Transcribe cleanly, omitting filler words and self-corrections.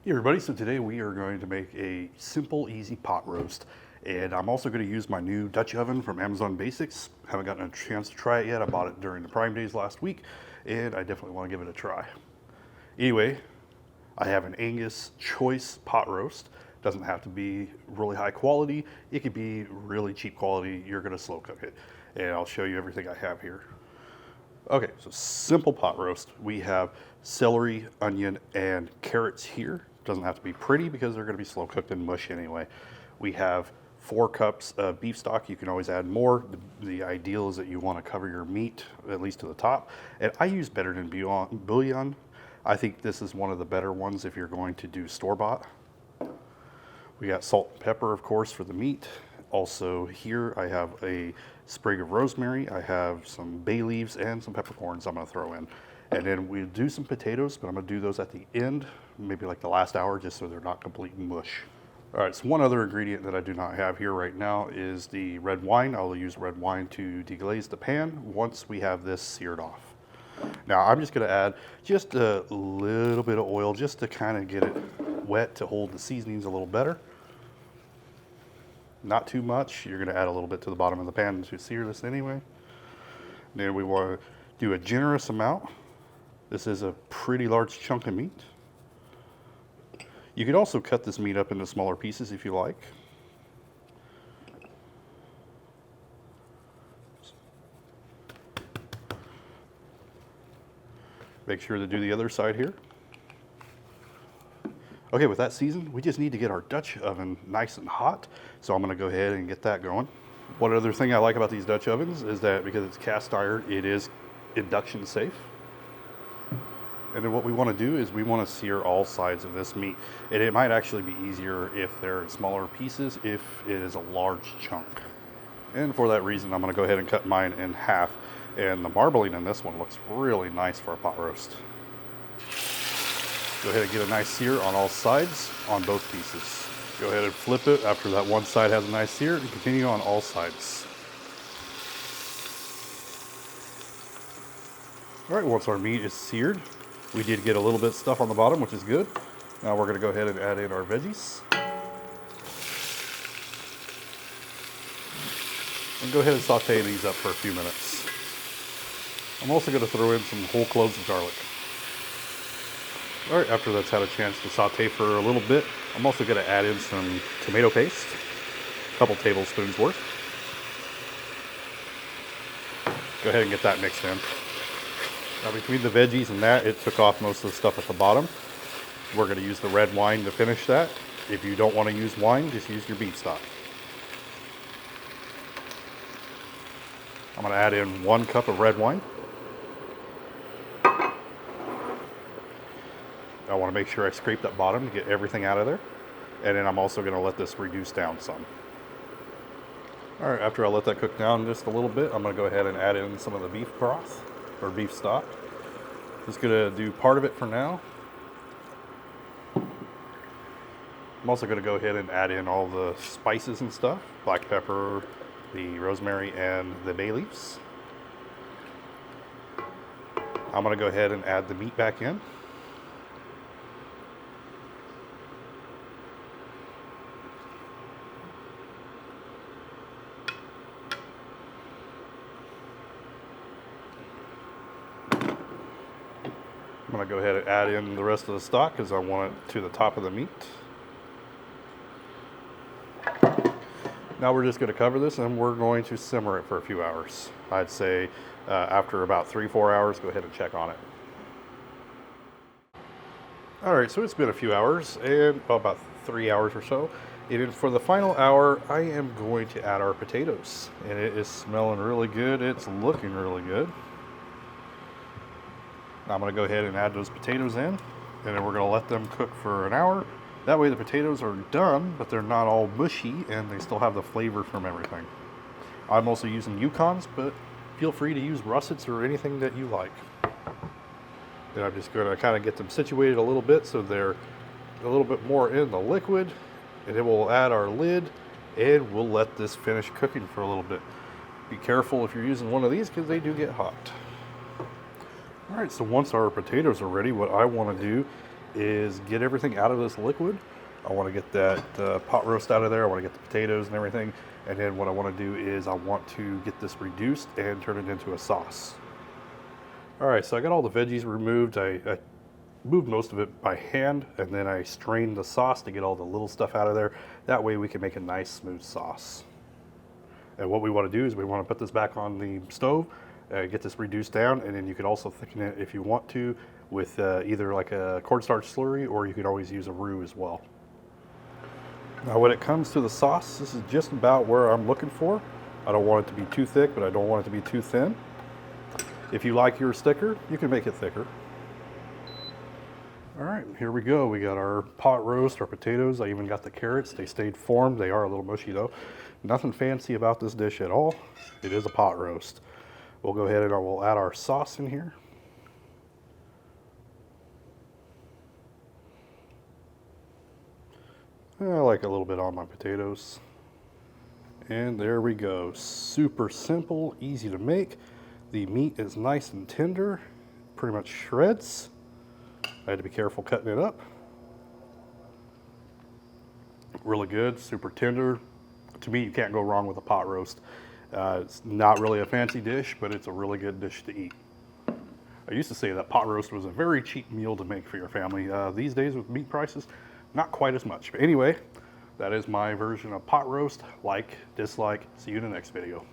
Hey everybody, so today we are going to make a simple, easy pot roast. And I'm also going to use my new Dutch oven from Amazon Basics. Haven't gotten a chance to try it yet. I bought it during the Prime Days last week, and I definitely want to give it a try. Anyway, I have an Angus Choice pot roast. Doesn't have to be really high quality. It could be really cheap quality. You're going to slow cook it. And I'll show you everything I have here. Okay, so simple pot roast. We have celery, onion, and carrots here. Doesn't have to be pretty because they're gonna be slow cooked in mush anyway. We have 4 cups of beef stock. You can always add more. The ideal is that you wanna cover your meat at least to the top. And I use better than bouillon. I think this is one of the better ones if you're going to do store-bought. We got salt and pepper, of course, for the meat. Also here I have a sprig of rosemary, I have some bay leaves and some peppercorns I'm gonna throw in. And then we'll do some potatoes, but I'm gonna do those at the end, maybe like the last hour, just so they're not complete mush. All right, so one other ingredient that I do not have here right now is the red wine. I'll use red wine to deglaze the pan once we have this seared off. Now I'm just gonna add just a little bit of oil just to kind of get it wet to hold the seasonings a little better. Not too much. You're going to add a little bit to the bottom of the pan to sear this anyway. Then we want to do a generous amount. This is a pretty large chunk of meat. You could also cut this meat up into smaller pieces if you like. Make sure to do the other side here. Okay, with that seasoned, we just need to get our Dutch oven nice and hot. So I'm gonna go ahead and get that going. One other thing I like about these Dutch ovens is that because it's cast iron, it is induction safe. And then what we wanna do is we wanna sear all sides of this meat. And it might actually be easier if they're in smaller pieces, if it is a large chunk. And for that reason, I'm gonna go ahead and cut mine in half. And the marbling in this one looks really nice for a pot roast. Go ahead and get a nice sear on all sides on both pieces. Go ahead and flip it after that one side has a nice sear and continue on all sides. All right, once our meat is seared, we did get a little bit of stuff on the bottom, which is good. Now we're gonna go ahead and add in our veggies. And go ahead and saute these up for a few minutes. I'm also gonna throw in some whole cloves of garlic. All right, after that's had a chance to saute for a little bit, I'm also gonna add in some tomato paste, a couple tablespoons worth. Go ahead and get that mixed in. Now between the veggies and that, it took off most of the stuff at the bottom. We're gonna use the red wine to finish that. If you don't wanna use wine, just use your beef stock. I'm gonna add in 1 cup of red wine. I want to make sure I scrape that bottom to get everything out of there. And then I'm also going to let this reduce down some. All right, after I let that cook down just a little bit, I'm going to go ahead and add in some of the beef broth or beef stock. Just going to do part of it for now. I'm also going to go ahead and add in all the spices and stuff, black pepper, the rosemary, and the bay leaves. I'm going to go ahead and add the meat back in. I'm going to go ahead and add in the rest of the stock because I want it to the top of the meat. Now we're just going to cover this and we're going to simmer it for a few hours. I'd say after about 3-4 hours, go ahead and check on it. All right, so it's been a few hours and about 3 hours or so. And for the final hour, I am going to add our potatoes. And it is smelling really good. It's looking really good. I'm going to go ahead and add those potatoes in, and then we're going to let them cook for an hour. That way the potatoes are done, but they're not all mushy, and they still have the flavor from everything. I'm also using Yukons, but feel free to use russets or anything that you like. Then I'm just going to kind of get them situated a little bit so they're a little bit more in the liquid, and then we'll add our lid, and we'll let this finish cooking for a little bit. Be careful if you're using one of these because they do get hot. All right, so once our potatoes are ready, what I want to do is get everything out of this liquid. I want to get that pot roast out of there. I want to get the potatoes and everything. And then what I want to do is I want to get this reduced and turn it into a sauce. All right, so I got all the veggies removed. I moved most of it by hand, and then I strained the sauce to get all the little stuff out of there. That way we can make a nice smooth sauce. And what we want to do is we want to put this back on the stove, get this reduced down, and then you could also thicken it if you want to with either like a cornstarch slurry, or you could always use a roux as well. Now when it comes to the sauce, this is just about where I'm looking for. I don't want it to be too thick, but I don't want it to be too thin. If you like yours thicker, you can make it thicker. All right, here we go. We got our pot roast, our potatoes. I even got the carrots. They stayed formed. They are a little mushy though. Nothing fancy about this dish at all. It is a pot roast. We'll go ahead and we'll add our sauce in here. I like a little bit on my potatoes. And there we go. Super simple, easy to make. The meat is nice and tender, pretty much shreds. I had to be careful cutting it up. Really good, super tender. To me, you can't go wrong with a pot roast. It's not really a fancy dish, but it's a really good dish to eat. I used to say that pot roast was a very cheap meal to make for your family. These days with meat prices, not quite as much. But anyway, that is my version of pot roast. Like, dislike, see you in the next video.